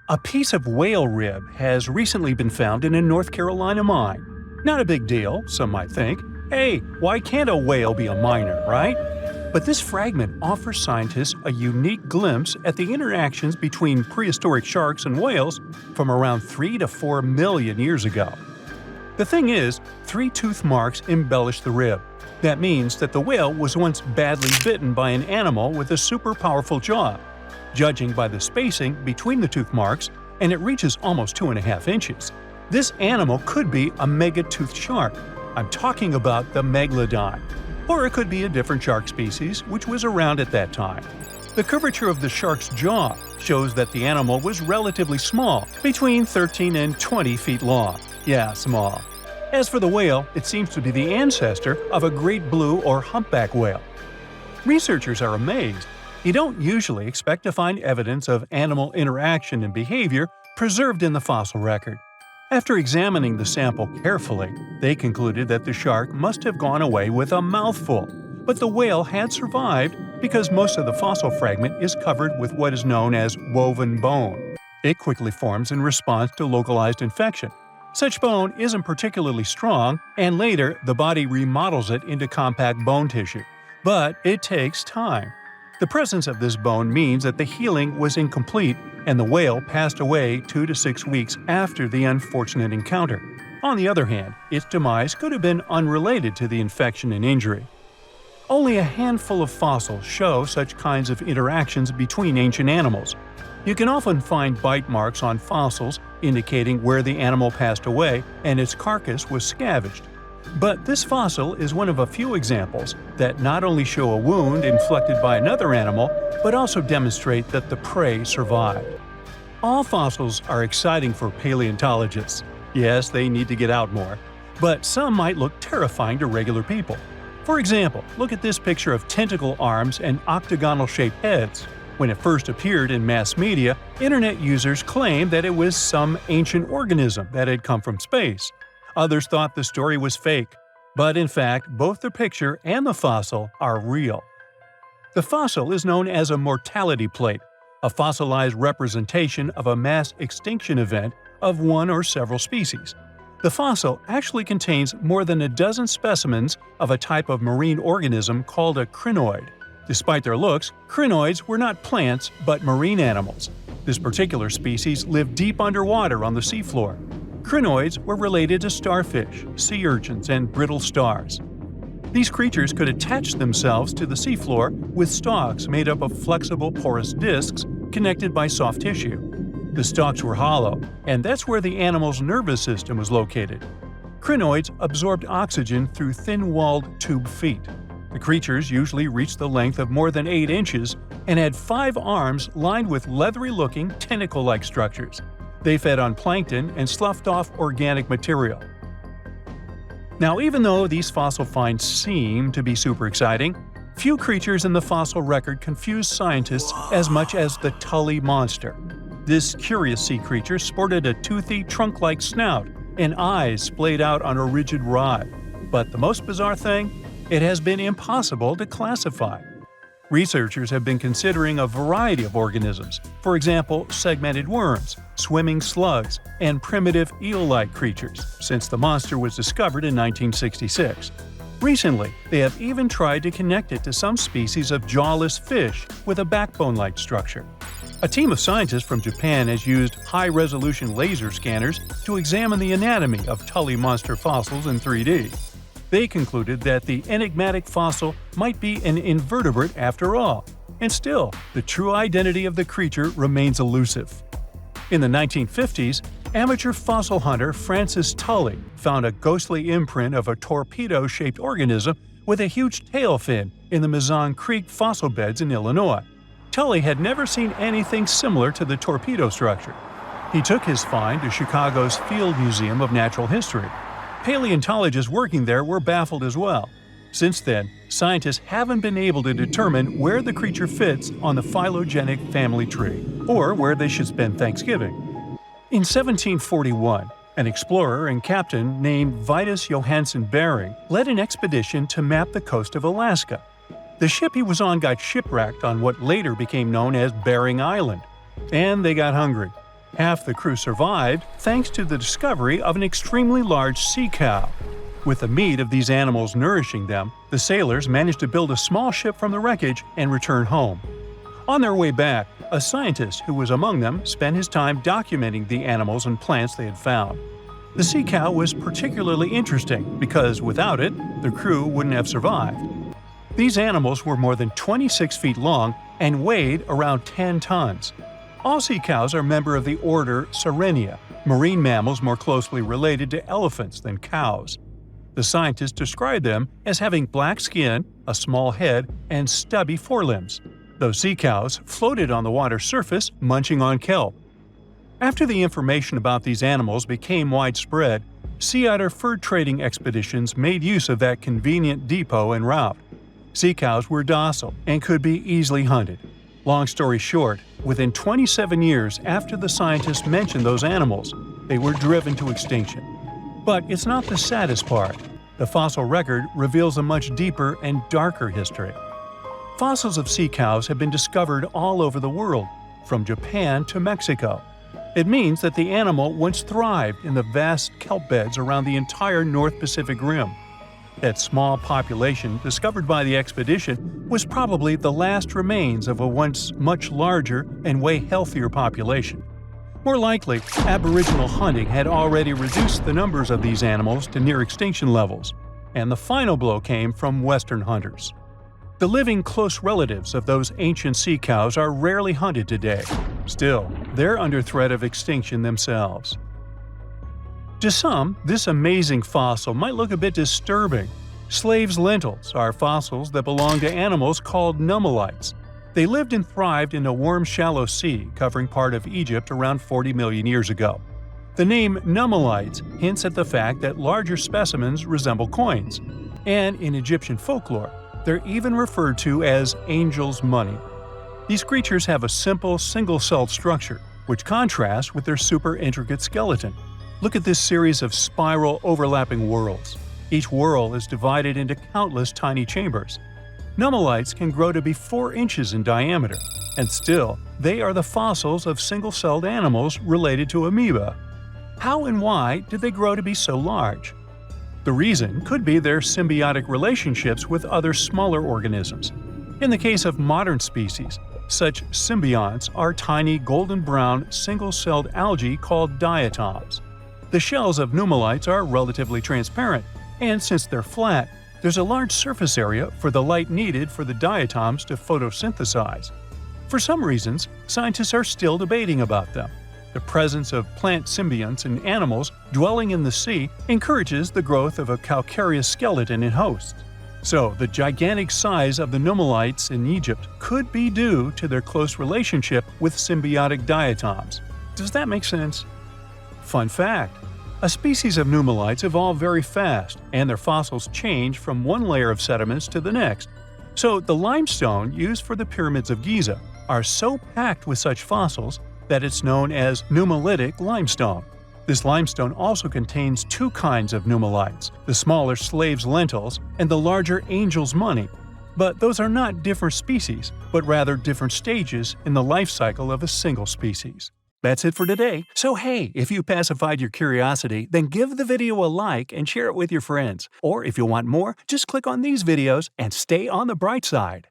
A piece of whale rib has recently been found in a North Carolina mine. Not a big deal, some might think. Hey, why can't a whale be a miner, right? But this fragment offers scientists a unique glimpse at the interactions between prehistoric sharks and whales from around 3 to 4 million years ago. The thing is, 3 tooth marks embellish the rib. That means that the whale was once badly bitten by an animal with a super powerful jaw. Judging by the spacing between the tooth marks, and it reaches almost 2.5 inches. This animal could be a mega-toothed shark. I'm talking about the megalodon. Or it could be a different shark species which was around at that time. The curvature of the shark's jaw shows that the animal was relatively small, between 13 and 20 feet long. Yeah, small. As for the whale, it seems to be the ancestor of a great blue or humpback whale. Researchers are amazed. You don't usually expect to find evidence of animal interaction and behavior preserved in the fossil record. After examining the sample carefully, they concluded that the shark must have gone away with a mouthful, but the whale had survived because most of the fossil fragment is covered with what is known as woven bone. It quickly forms in response to localized infection. Such bone isn't particularly strong, and later the body remodels it into compact bone tissue. But it takes time. The presence of this bone means that the healing was incomplete and the whale passed away 2 to 6 weeks after the unfortunate encounter. On the other hand, its demise could have been unrelated to the infection and injury. Only a handful of fossils show such kinds of interactions between ancient animals. You can often find bite marks on fossils indicating where the animal passed away and its carcass was scavenged. But this fossil is one of a few examples that not only show a wound inflicted by another animal, but also demonstrate that the prey survived. All fossils are exciting for paleontologists. Yes, they need to get out more. But some might look terrifying to regular people. For example, look at this picture of tentacle arms and octagonal-shaped heads. When it first appeared in mass media, internet users claimed that it was some ancient organism that had come from space. Others thought the story was fake, but in fact, both the picture and the fossil are real. The fossil is known as a mortality plate, a fossilized representation of a mass extinction event of one or several species. The fossil actually contains more than a dozen specimens of a type of marine organism called a crinoid. Despite their looks, crinoids were not plants but marine animals. This particular species lived deep underwater on the seafloor. Crinoids were related to starfish, sea urchins, and brittle stars. These creatures could attach themselves to the seafloor with stalks made up of flexible porous discs connected by soft tissue. The stalks were hollow, and that's where the animal's nervous system was located. Crinoids absorbed oxygen through thin-walled tube feet. The creatures usually reached the length of more than 8 inches and had 5 arms lined with leathery-looking tentacle-like structures. They fed on plankton and sloughed off organic material. Now, even though these fossil finds seem to be super exciting, few creatures in the fossil record confuse scientists as much as the Tully monster. This curious sea creature sported a toothy, trunk-like snout and eyes splayed out on a rigid rod. But the most bizarre thing? It has been impossible to classify. Researchers have been considering a variety of organisms, for example, segmented worms, swimming slugs, and primitive eel-like creatures, since the monster was discovered in 1966. Recently, they have even tried to connect it to some species of jawless fish with a backbone-like structure. A team of scientists from Japan has used high-resolution laser scanners to examine the anatomy of Tully monster fossils in 3D. They concluded that the enigmatic fossil might be an invertebrate after all, and still, the true identity of the creature remains elusive. In the 1950s, amateur fossil hunter Francis Tully found a ghostly imprint of a torpedo-shaped organism with a huge tail fin in the Mizon Creek fossil beds in Illinois. Tully had never seen anything similar to the torpedo structure. He took his find to Chicago's Field Museum of Natural History. Paleontologists working there were baffled as well. Since then, scientists haven't been able to determine where the creature fits on the phylogenetic family tree, or where they should spend Thanksgiving. In 1741, an explorer and captain named Vitus Johansen Bering led an expedition to map the coast of Alaska. The ship he was on got shipwrecked on what later became known as Bering Island. And they got hungry. Half the crew survived thanks to the discovery of an extremely large sea cow. With the meat of these animals nourishing them, the sailors managed to build a small ship from the wreckage and return home. On their way back, a scientist who was among them spent his time documenting the animals and plants they had found. The sea cow was particularly interesting because without it, the crew wouldn't have survived. These animals were more than 26 feet long and weighed around 10 tons. All sea cows are members of the order Sirenia, marine mammals more closely related to elephants than cows. The scientists described them as having black skin, a small head, and stubby forelimbs. Those sea cows floated on the water's surface, munching on kelp. After the information about these animals became widespread, sea otter fur trading expeditions made use of that convenient depot en route. Sea cows were docile and could be easily hunted. Long story short, within 27 years after the scientists mentioned those animals, they were driven to extinction. But it's not the saddest part. The fossil record reveals a much deeper and darker history. Fossils of sea cows have been discovered all over the world, from Japan to Mexico. It means that the animal once thrived in the vast kelp beds around the entire North Pacific Rim. That small population discovered by the expedition was probably the last remains of a once much larger and way healthier population. More likely, Aboriginal hunting had already reduced the numbers of these animals to near extinction levels, and the final blow came from Western hunters. The living close relatives of those ancient sea cows are rarely hunted today. Still, they're under threat of extinction themselves. To some, this amazing fossil might look a bit disturbing. Slaves' lentils are fossils that belong to animals called nummelites. They lived and thrived in a warm, shallow sea covering part of Egypt around 40 million years ago. The name nummelites hints at the fact that larger specimens resemble coins, and in Egyptian folklore, they're even referred to as angel's money. These creatures have a simple, single-celled structure, which contrasts with their super intricate skeleton. Look at this series of spiral overlapping whorls. Each whorl is divided into countless tiny chambers. Nummelites can grow to be 4 inches in diameter, and still, they are the fossils of single-celled animals related to amoeba. How and why did they grow to be so large? The reason could be their symbiotic relationships with other smaller organisms. In the case of modern species, such symbionts are tiny golden-brown single-celled algae called diatoms. The shells of nummelites are relatively transparent, and since they're flat, there's a large surface area for the light needed for the diatoms to photosynthesize. For some reasons, scientists are still debating about them. The presence of plant symbionts in animals dwelling in the sea encourages the growth of a calcareous skeleton in hosts. So, the gigantic size of the nummelites in Egypt could be due to their close relationship with symbiotic diatoms. Does that make sense? Fun fact: a species of nummelites evolve very fast, and their fossils change from one layer of sediments to the next. So, the limestone used for the pyramids of Giza are so packed with such fossils that it's known as nummelitic limestone. This limestone also contains 2 kinds of nummelites, the smaller slave's lentils and the larger angel's money. But those are not different species, but rather different stages in the life cycle of a single species. That's it for today. So hey, if you pacified your curiosity, then give the video a like and share it with your friends. Or if you want more, just click on these videos and stay on the bright side.